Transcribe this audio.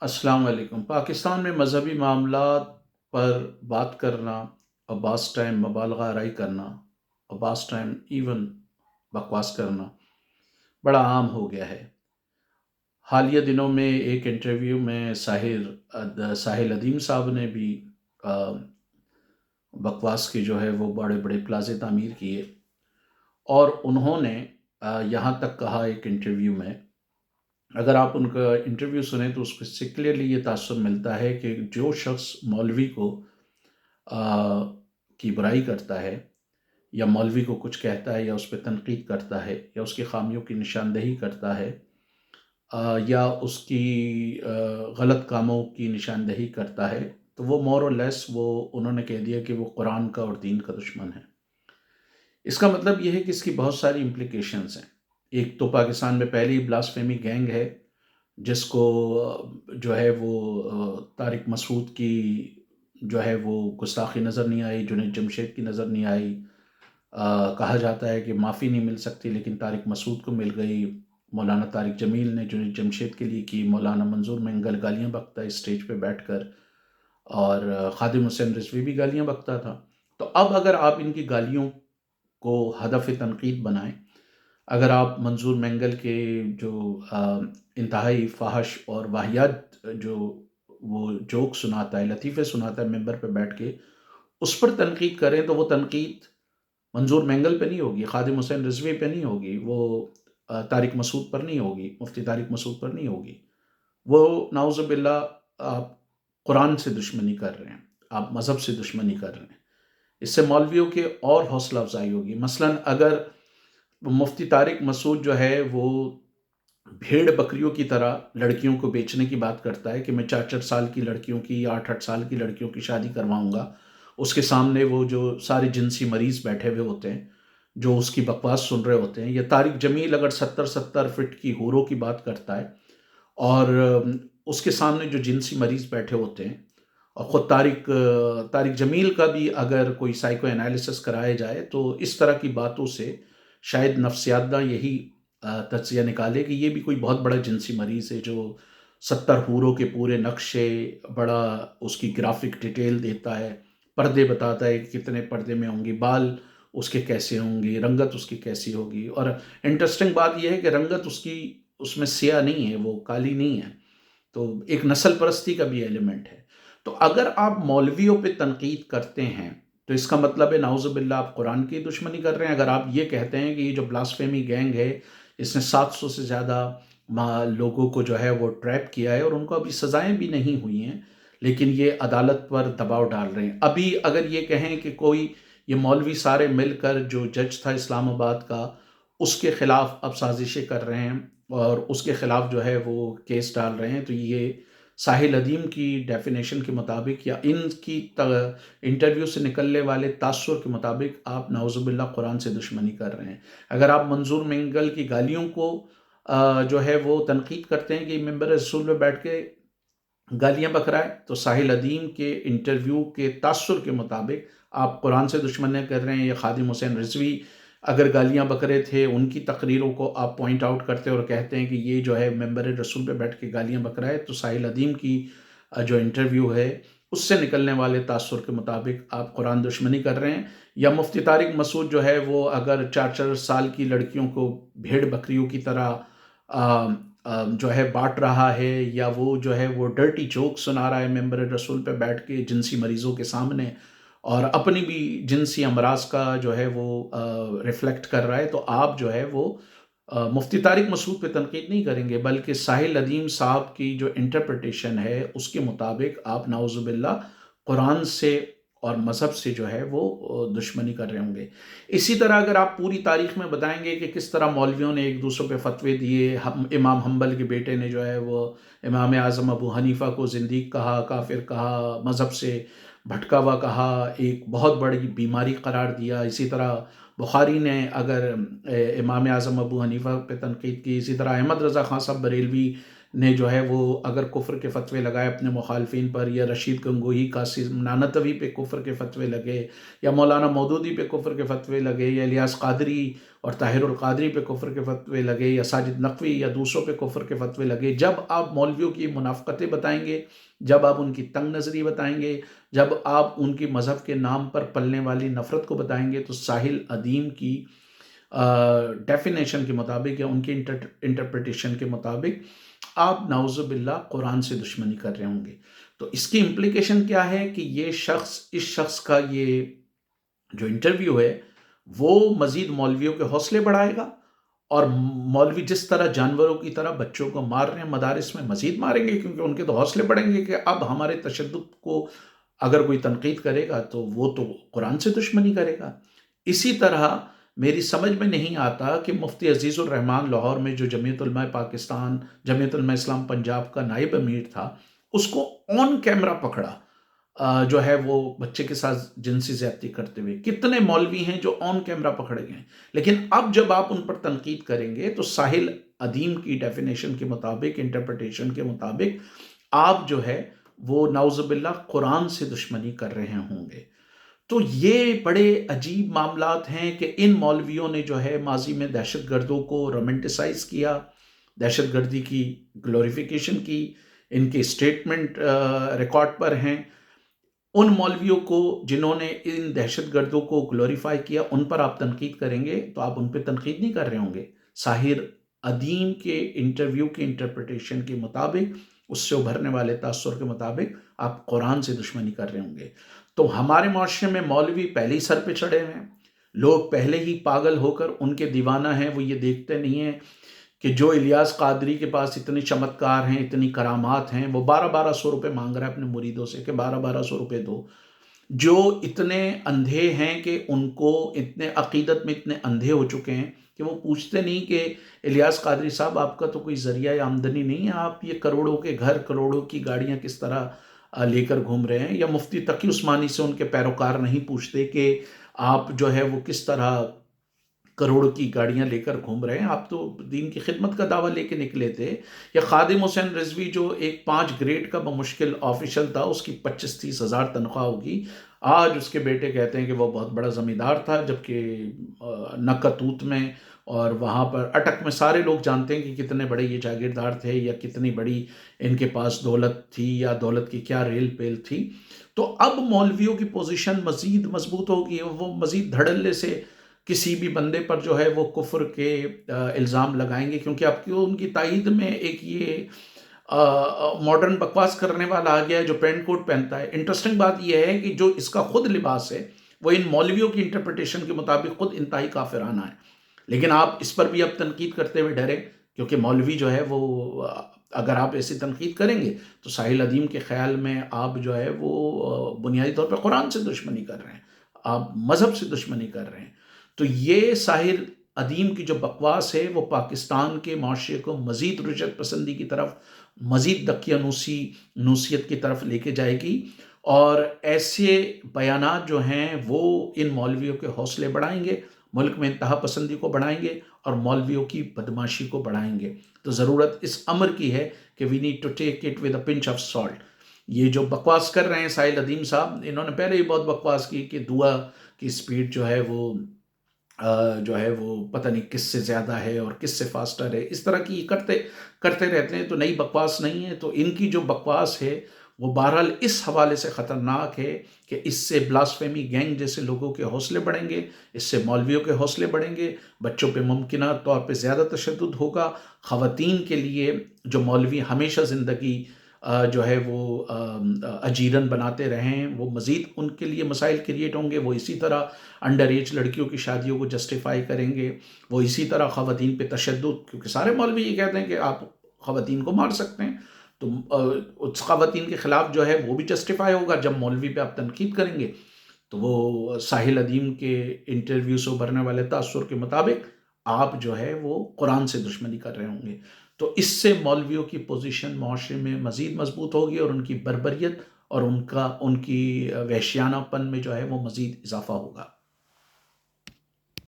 السلام علیکم۔ پاکستان میں مذہبی معاملات پر بات کرنا اور بعض ٹائم مبالغہ آرائی کرنا اور بعض ٹائم ایون بکواس کرنا بڑا عام ہو گیا ہے۔ حالیہ دنوں میں ایک انٹرویو میں ساحل ادیم صاحب نے بھی آ، بکواس کی جو ہے وہ بڑے بڑے پلازے تعمیر کیے، اور انہوں نے یہاں تک کہا ایک انٹرویو میں، اگر آپ ان کا انٹرویو سنیں تو اس سے کلیئرلی یہ تاثر ملتا ہے کہ جو شخص مولوی کو آ، کی برائی کرتا ہے، یا مولوی کو کچھ کہتا ہے، یا اس پہ تنقید کرتا ہے، یا اس کی خامیوں کی نشاندہی کرتا ہے، یا اس کی غلط کاموں کی نشاندہی کرتا ہے، تو وہ مور اور لیس وہ انہوں نے کہہ دیا کہ وہ قرآن کا اور دین کا دشمن ہے۔ اس کا مطلب یہ ہے کہ اس کی بہت ساری امپلیکیشنز ہیں۔ ایک تو پاکستان میں پہلی بلاسفیمی گینگ ہے، جس کو جو ہے وہ طارق مسعود کی جو ہے وہ گستاخی نظر نہیں آئی، جنید جمشید کی نظر نہیں آئی۔ کہا جاتا ہے کہ معافی نہیں مل سکتی، لیکن طارق مسعود کو مل گئی۔ مولانا طارق جمیل نے جنید جمشید کے لیے کی، مولانا منظور منگل گالیاں بکتا ہے اسٹیج پہ بیٹھ کر، اور خادم حسین رضوی بھی گالیاں بکتا تھا۔ تو اب اگر آپ ان کی گالیوں کو ہدف تنقید بنائیں، اگر آپ منظور مینگل کے جو انتہائی فحش اور واہیات جو وہ جوک سناتا ہے، لطیفے سناتا ہے ممبر پہ بیٹھ کے، اس پر تنقید کریں، تو وہ تنقید منظور مینگل پہ نہیں ہوگی، خادم حسین رضوی پہ نہیں ہوگی، وہ طارق مسعود پر نہیں ہوگی، مفتی طارق مسعود پر نہیں ہوگی۔ وہ نعوذ باللہ آپ قرآن سے دشمنی کر رہے ہیں، آپ مذہب سے دشمنی کر رہے ہیں۔ اس سے مولویوں کے اور حوصلہ افزائی ہوگی۔ مثلا اگر مفتی طارق مسعود جو ہے وہ بھیڑ بکریوں کی طرح لڑکیوں کو بیچنے کی بات کرتا ہے کہ میں 4 4 سال کی لڑکیوں کی یا 8 8 سال کی لڑکیوں کی شادی کرواؤں گا، اس کے سامنے وہ جو سارے جنسی مریض بیٹھے ہوئے ہوتے ہیں جو اس کی بکواس سن رہے ہوتے ہیں، یا طارق جمیل اگر 70 70 فٹ کی حوروں کی بات کرتا ہے، اور اس کے سامنے جو جنسی مریض بیٹھے ہوتے ہیں، اور خود طارق جمیل کا بھی اگر کوئی سائیکو انالیسس کرایا جائے تو اس طرح کی باتوں سے شاید نفسیات داں یہی تجزیہ نکالے کہ یہ بھی کوئی بہت بڑا جنسی مریض ہے، جو 70 حوروں کے پورے نقشے، بڑا اس کی گرافک ڈیٹیل دیتا ہے، پردے بتاتا ہے کہ کتنے پردے میں ہوں گی، بال اس کے کیسے ہوں گے، رنگت اس کی کیسی ہوگی۔ اور انٹرسٹنگ بات یہ ہے کہ رنگت اس میں سیاہ نہیں ہے، وہ کالی نہیں ہے، تو ایک نسل پرستی کا بھی ایلیمنٹ ہے۔ تو اگر آپ مولویوں پہ تنقید کرتے ہیں تو اس کا مطلب ہے نعوذ باللہ آپ قرآن کی دشمنی کر رہے ہیں۔ اگر آپ یہ کہتے ہیں کہ یہ جو بلاسفیمی گینگ ہے، اس نے 700 سے زیادہ لوگوں کو جو ہے وہ ٹریپ کیا ہے، اور ان کو ابھی سزائیں بھی نہیں ہوئی ہیں، لیکن یہ عدالت پر دباؤ ڈال رہے ہیں۔ ابھی اگر یہ کہیں کہ کوئی یہ مولوی سارے مل کر، جو جج تھا اسلام آباد کا، اس کے خلاف اب سازشیں کر رہے ہیں اور اس کے خلاف جو ہے وہ کیس ڈال رہے ہیں، تو یہ ساحل ادیم کی ڈیفینیشن کے مطابق، یا ان کی انٹرویو سے نکلنے والے تاثر کے مطابق، آپ نعوذ باللہ قرآن سے دشمنی کر رہے ہیں۔ اگر آپ منظور منگل کی گالیوں کو جو ہے وہ تنقید کرتے ہیں کہ ممبر رسول پہ بیٹھ کے گالیاں بک رہا ہے، تو ساحل ادیم کے انٹرویو کے تاثر کے مطابق آپ قرآن سے دشمنی کر رہے ہیں۔ یا خادم حسین رضوی اگر گالیاں بک رہے تھے، ان کی تقریروں کو آپ پوائنٹ آؤٹ کرتے اور کہتے ہیں کہ یہ جو ہے ممبر رسول پہ بیٹھ کے گالیاں بک رہا ہے، تو ساحل ادیم کی جو انٹرویو ہے اس سے نکلنے والے تاثر کے مطابق آپ قرآن دشمنی کر رہے ہیں۔ یا مفتی طارق مسعود جو ہے وہ اگر 4 4 سال کی لڑکیوں کو بھیڑ بکریوں کی طرح جو ہے بانٹ رہا ہے، یا وہ جو ہے وہ ڈرٹی جوک سنا رہا ہے ممبر رسول پہ بیٹھ کے جنسی مریضوں کے سامنے، اور اپنی بھی جنسی امراض کا جو ہے وہ ریفلیکٹ کر رہا ہے، تو آپ جو ہے وہ مفتی طارق مسعود پہ تنقید نہیں کریں گے، بلکہ ساحل ادیم صاحب کی جو انٹرپریٹیشن ہے اس کے مطابق آپ نعوذ باللہ قرآن سے اور مذہب سے جو ہے وہ دشمنی کر رہے ہوں گے۔ اسی طرح اگر آپ پوری تاریخ میں بتائیں گے کہ کس طرح مولویوں نے ایک دوسرے پہ فتوے دیے، امام حنبل کے بیٹے نے جو ہے وہ امام اعظم ابو حنیفہ کو زندیق کہا، کافر کہا، مذہب سے بھٹکا ہوا کہا، ایک بہت بڑی بیماری قرار دیا۔ اسی طرح بخاری نے اگر امام اعظم ابو حنیفہ پہ تنقید کی، اسی طرح احمد رضا خان صاحب بریلوی نے جو ہے وہ اگر کفر کے فتوے لگائے اپنے مخالفین پر، یا رشید گنگوہی، قاسم نانوتوی پہ کفر کے فتوے لگے، یا مولانا مودودی پہ کفر کے فتوے لگے، یا الیاس قادری اور طاہر القادری پہ کفر کے فتوے لگے، یا ساجد نقوی یا دوسروں پہ کفر کے فتوے لگے، جب آپ مولویوں کی منافقتیں بتائیں گے، جب آپ ان کی تنگ نظری بتائیں گے، جب آپ ان کی مذہب کے نام پر پلنے والی نفرت کو بتائیں گے، تو ساحل ادیم کی ڈیفینیشن کے مطابق یا ان کی انٹرپریٹیشن کے مطابق آپ نعوذ باللہ قرآن سے دشمنی کر رہے ہوں گے۔ تو اس کی امپلیکیشن کیا ہے کہ یہ شخص، اس شخص کا یہ جو انٹرویو ہے وہ مزید مولویوں کے حوصلے بڑھائے گا، اور مولوی جس طرح جانوروں کی طرح بچوں کو مار رہے ہیں مدارس میں، مزید ماریں گے، کیونکہ ان کے تو حوصلے بڑھیں گے کہ اب ہمارے تشدد کو اگر کوئی تنقید کرے گا تو وہ تو قرآن سے دشمنی کرے گا۔ اسی طرح میری سمجھ میں نہیں آتا کہ مفتی عزیز الرحمان لاہور میں جو جمعیت علماء پاکستان، جمعیت علماء اسلام پنجاب کا نائب امیر تھا، اس کو آن کیمرہ پکڑا جو ہے وہ بچے کے ساتھ جنسی زیادتی کرتے ہوئے۔ کتنے مولوی ہیں جو آن کیمرہ پکڑے گئے ہیں، لیکن اب جب آپ ان پر تنقید کریں گے تو ساحل ادیم کی ڈیفینیشن کے مطابق، انٹرپریٹیشن کے مطابق آپ جو ہے وہ نعوذ باللہ قرآن سے دشمنی کر رہے ہوں گے۔ تو یہ بڑے عجیب معاملات ہیں کہ ان مولویوں نے جو ہے ماضی میں دہشت گردوں کو رومنٹیسائز کیا، دہشت گردی کی گلوریفیکیشن کی، ان کے اسٹیٹمنٹ ریکارڈ پر ہیں۔ ان مولویوں کو جنہوں نے ان دہشت گردوں کو گلوریفائی کیا، ان پر آپ تنقید کریں گے تو آپ ان پہ تنقید نہیں کر رہے ہوں گے، ساحر ادیم کے انٹرویو کے انٹرپریٹیشن کے مطابق، اس سے ابھرنے والے تاثر کے مطابق آپ قرآن سے دشمنی کر رہے ہوں گے۔ تو ہمارے معاشرے میں مولوی پہلے ہی سر پہ چڑھے ہوئے ہیں، لوگ پہلے ہی پاگل ہو کر ان کے دیوانہ ہیں، وہ یہ دیکھتے نہیں ہیں کہ جو الیاس قادری کے پاس اتنی چمتکار ہیں، اتنی کرامات ہیں، وہ 1200 روپے مانگ رہا ہے اپنے مریدوں سے کہ 1200 روپے دو، جو اتنے اندھے ہیں کہ ان کو اتنے عقیدت میں اتنے اندھے ہو چکے ہیں کہ وہ پوچھتے نہیں کہ الیاس قادری صاحب آپ کا تو کوئی ذریعہ آمدنی نہیں ہے، آپ یہ کروڑوں کے گھر، کروڑوں کی گاڑیاں کس طرح لے کر گھوم رہے ہیں، یا مفتی تقی عثمانی سے ان کے پیروکار نہیں پوچھتے کہ آپ جو ہے وہ کس طرح کروڑوں کی گاڑیاں لے کر گھوم رہے ہیں، آپ تو دین کی خدمت کا دعویٰ لے کے نکلے تھے۔ یا خادم حسین رضوی جو ایک 5 گریڈ کا بمشکل آفیشل تھا، اس کی 25-30 ہزار تنخواہ ہوگی، آج اس کے بیٹے کہتے ہیں کہ وہ بہت بڑا زمیندار تھا، جبکہ نکتوت میں اور وہاں پر اٹک میں سارے لوگ جانتے ہیں کہ کتنے بڑے یہ جاگیردار تھے، یا کتنی بڑی ان کے پاس دولت تھی، یا دولت کی کیا ریل پیل تھی۔ تو اب مولویوں کی پوزیشن مزید مضبوط ہوگی، وہ مزید دھڑلے سے کسی بھی بندے پر جو ہے وہ کفر کے الزام لگائیں گے، کیونکہ اب کیوں ان کی تائید میں ایک یہ ماڈرن بکواس کرنے والا آ گیا ہے جو پینٹ کوٹ پہنتا ہے۔ انٹرسٹنگ بات یہ ہے کہ جو اس کا خود لباس ہے وہ ان مولویوں کی انٹرپریٹیشن کے مطابق خود انتہائی کافرانہ ہے، لیکن آپ اس پر بھی اب تنقید کرتے ہوئے ڈریں، کیونکہ مولوی جو ہے وہ اگر آپ ایسی تنقید کریں گے تو ساحل ادیم کے خیال میں آپ جو ہے وہ بنیادی طور پہ قرآن سے دشمنی کر رہے ہیں، آپ مذہب سے دشمنی کر رہے ہیں۔ تو یہ ساحر ادیم کی جو بکواس ہے وہ پاکستان کے معاشرے کو مزید رجعت پسندی کی طرف، مزید دقیانوسی نوسیت کی طرف لے کے جائے گی، اور ایسے بیانات جو ہیں وہ ان مولویوں کے حوصلے بڑھائیں گے، ملک میں انتہا پسندی کو بڑھائیں گے، اور مولویوں کی بدماشی کو بڑھائیں گے۔ تو ضرورت اس امر کی ہے کہ we need to take it with a pinch of salt. یہ جو بکواس کر رہے ہیں ساحل ادیم صاحب، انہوں نے پہلے ہی بہت بکواس کی کہ دعا کی سپیڈ جو ہے وہ پتہ نہیں کس سے زیادہ ہے اور کس سے فاسٹر ہے، اس طرح کی کرتے رہتے ہیں، تو نئی بکواس نہیں ہے۔ تو ان کی جو بکواس ہے وہ بہرحال اس حوالے سے خطرناک ہے کہ اس سے بلاسفیمی گینگ جیسے لوگوں کے حوصلے بڑھیں گے، اس سے مولویوں کے حوصلے بڑھیں گے، بچوں پہ ممکنہ طور پہ زیادہ تشدد ہوگا، خواتین کے لیے جو مولوی ہمیشہ زندگی جو ہے وہ اجیرن بناتے رہیں، وہ مزید ان کے لیے مسائل کریٹ ہوں گے، وہ اسی طرح انڈر ایج لڑکیوں کی شادیوں کو جسٹیفائی کریں گے، وہ اسی طرح خواتین پہ تشدد، کیونکہ سارے مولوی یہ کہتے ہیں کہ آپ خواتین کو مار سکتے ہیں، تو اس خواتین کے خلاف جو ہے وہ بھی جسٹیفائی ہوگا جب مولوی پہ آپ تنقید کریں گے۔ تو وہ ساحل ادیم کے انٹرویو سے ابھرنے والے تاثر کے مطابق آپ جو ہے وہ قرآن سے دشمنی کر رہے ہوں گے، تو اس سے مولویوں کی پوزیشن معاشرے میں مزید مضبوط ہوگی، اور ان کی بربریت اور ان کی وحشیانہ پن میں جو ہے وہ مزید اضافہ ہوگا۔